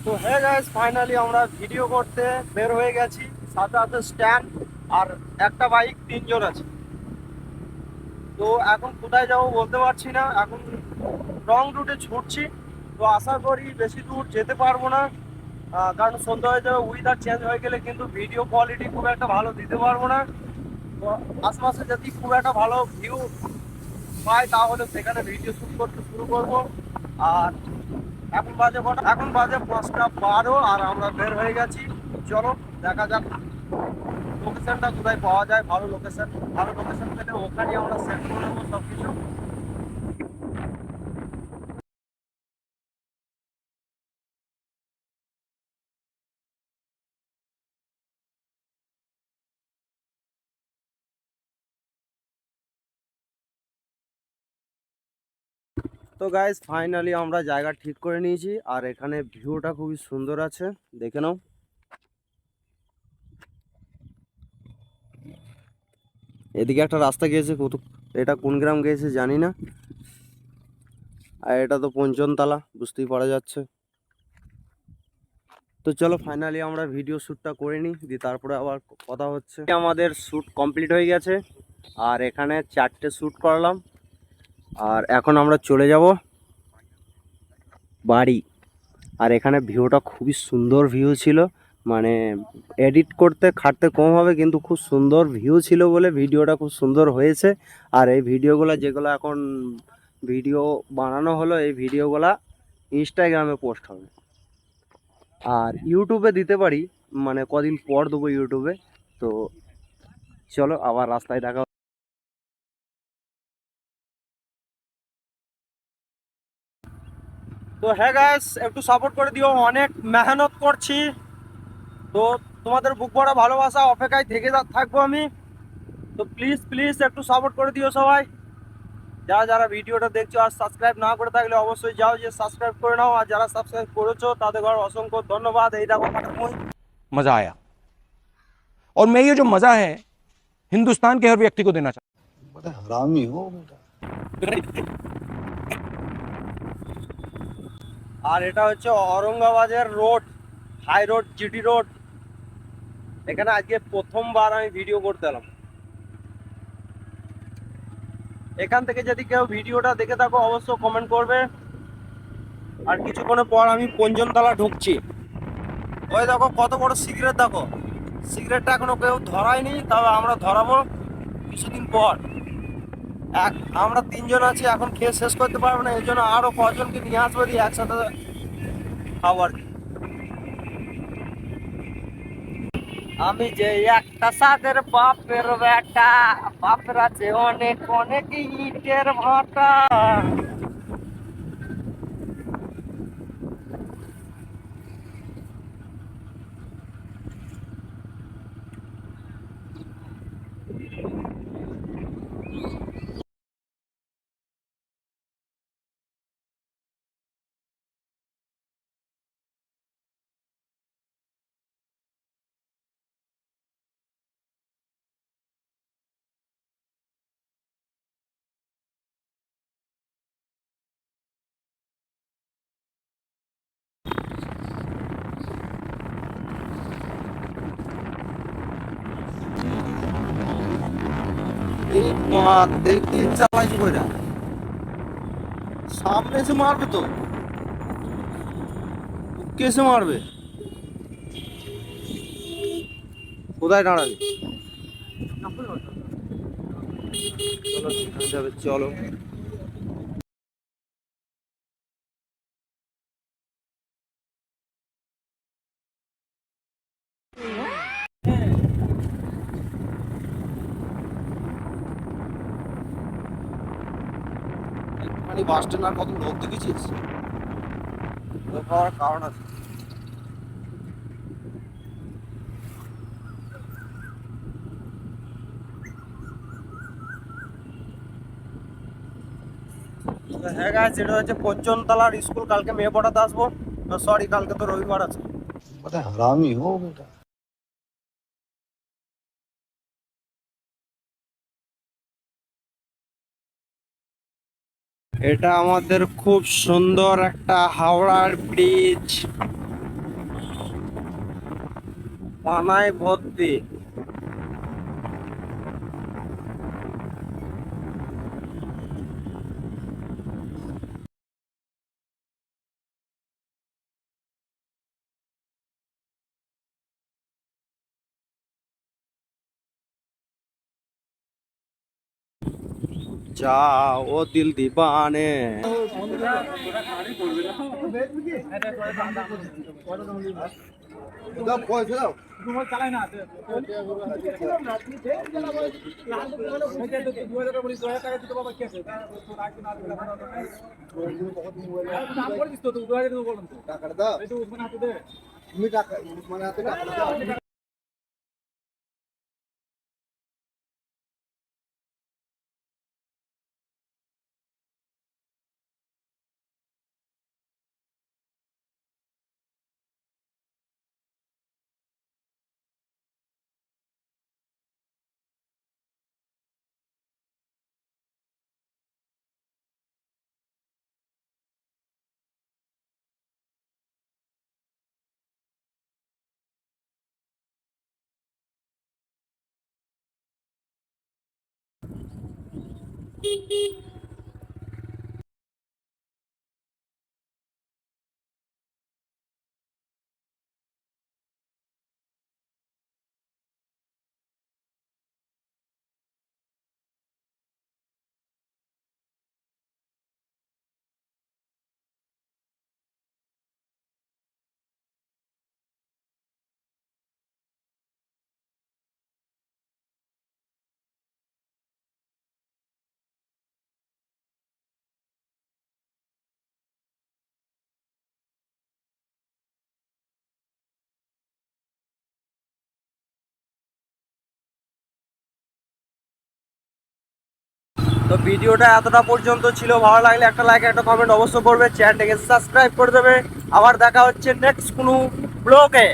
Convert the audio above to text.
তো হ্যাঁ guys, finally আমরা ভিডিও করতে বের হয়ে গেছি। সাথে সাথে স্ট্যান্ড আর একটা বাইক, তিনজন আছে। তো এখন কোথায় যাবো বলতে পারছি না, এখন রং রুটে ছুটছি। তো আশা করি বেশি দূর যেতে পারবো না, কারণ সন্ধ্যা হয়ে যাবে, ওয়েদার চেঞ্জ হয়ে গেলে কিন্তু ভিডিও কোয়ালিটি খুব একটা ভালো দিতে পারবো না। তো আশপাশে যদি খুব একটা ভালো ভিউ পাই তাহলে সেখানে ভিডিও শুট করতে শুরু করবো। আর এখন বাজে কটা? এখন বাজে 5টা 12 আর আমরা বের হয়ে গেছি। চলো দেখা যাক লোকেশনটা কোথায় পাওয়া যায়। ভালো লোকেশন পেলে ওখানে আমরা সেট করে নেবো সবকিছু। তো গাইজ ফাইনালি আমরা জায়গা ঠিক করে নিয়েছি, আর এখানে ভিউটা খুবই সুন্দর আছে, দেখে নাও। এদিকে একটা রাস্তা গিয়েছে, এটা কোন গ্রাম গিয়েছে জানি না। আর এটা তো পঞ্চমতলা, বুঝতেই পারা যাচ্ছে। তো চলো ফাইনালি আমরা ভিডিও শ্যুটটা করে নিই, দিয়ে তারপরে আবার কথা হচ্ছে। আমাদের শ্যুট কমপ্লিট হয়ে গেছে, আর এখানে 4টে শ্যুট করলাম। আর এখন আমরা চলে যাব বাড়ি। আর এখানে ভিউটা খুবই সুন্দর ভিউ ছিল, মানে এডিট করতে খাটতে কম হবে, কিন্তু খুব সুন্দর ভিউ ছিল বলে ভিডিওটা খুব সুন্দর হয়েছে। আর এই ভিডিওগুলো যেগুলো এখন ভিডিও বানানো হলো, এই ভিডিওগুলা ইনস্টাগ্রামে পোস্ট হবে, আর ইউটিউবে দিতে পারি, মানে কদিন পর দেবো ইউটিউবে। তো চলো আবার রাস্তায় দেখা। তো হ্যাঁ গাইস, একটু সাপোর্ট করে দিও, অনেক মেহনত করছি। তো তোমাদের বুক ভরা ভালোবাসা অপেক্ষায় থেকে থাকবো আমি। তো প্লিজ প্লিজ একটু সাপোর্ট করে দিও সবাই। যারা যারা ভিডিওটা দেখছো আর সাবস্ক্রাইব না করে থাকলে অবশ্যই যাও যে সাবস্ক্রাইব করে নাও, আর যারা সাবস্ক্রাইব করেছো তাদের অসংখ্য ধন্যবাদ। এই দেখো मजा आया और मैं ये जो मजा है हिंदुस्तान के हर व्यक्ति को देना चाहता हूं। बड़ा हरामी हो बेटा। আর এটা হচ্ছে औरंगाबाদের road, high road, GT road. এখানে আজকে প্রথমবার আমি ভিডিও করতে এলাম। এখান থেকে যদি কেউ ভিডিওটা দেখে থাকো অবশ্যই কমেন্ট করবে। আর কিছুক্ষণের পর আমি পঞ্চমতলা ঢুকছি। ওই দেখো কত বড় সিগারেট, দেখো সিগারেটটা এখনো কেউ ধরায়নি, তবে আমরা ধরাবো কিছুদিন পর। আমরা তিনজন আছি, এখন খেয়ে শেষ করতে পারবো না, এই জন্য আরো কজনকে নিয়ে আসবো, দিয়ে একসাথে খাবার। আমি যে একটা সাদের বাপের বেটা, বাপের আছে অনেক অনেক ইটের ভাটা। দেখি চালাইছি কইরা, সামনে এসে মারবে তো, কেসে মারবে, কোথায় দাঁড়াবে? চলো সেখানে যাবে, চলো। মানে বাস স্ট্যান্ড আর কত লোক দেখেছিস, খাওয়ার কারণ আছে। হ্যাঁ গাইস, এটা হচ্ছে পঞ্চমতলার স্কুল। কালকে মেয়ে পড়াতে আসবো। সরি, কালকে তো রবিবার আছে। बड़ा हरामी हो बेटा। এটা আমাদের খুব সুন্দর একটা হাওড়ার ব্রিজ, পানায় ভর্তি। जाओ दिल दीवाने। তো ভিডিওটা এতটা পর্যন্ত ছিল। ভালো লাগলে একটা লাইক, একটা কমেন্ট অবশ্যই করবে, চ্যানেলটাকে সাবস্ক্রাইব করে দেবে। আবার দেখা হচ্ছে নেক্সট কোনো ব্লগে।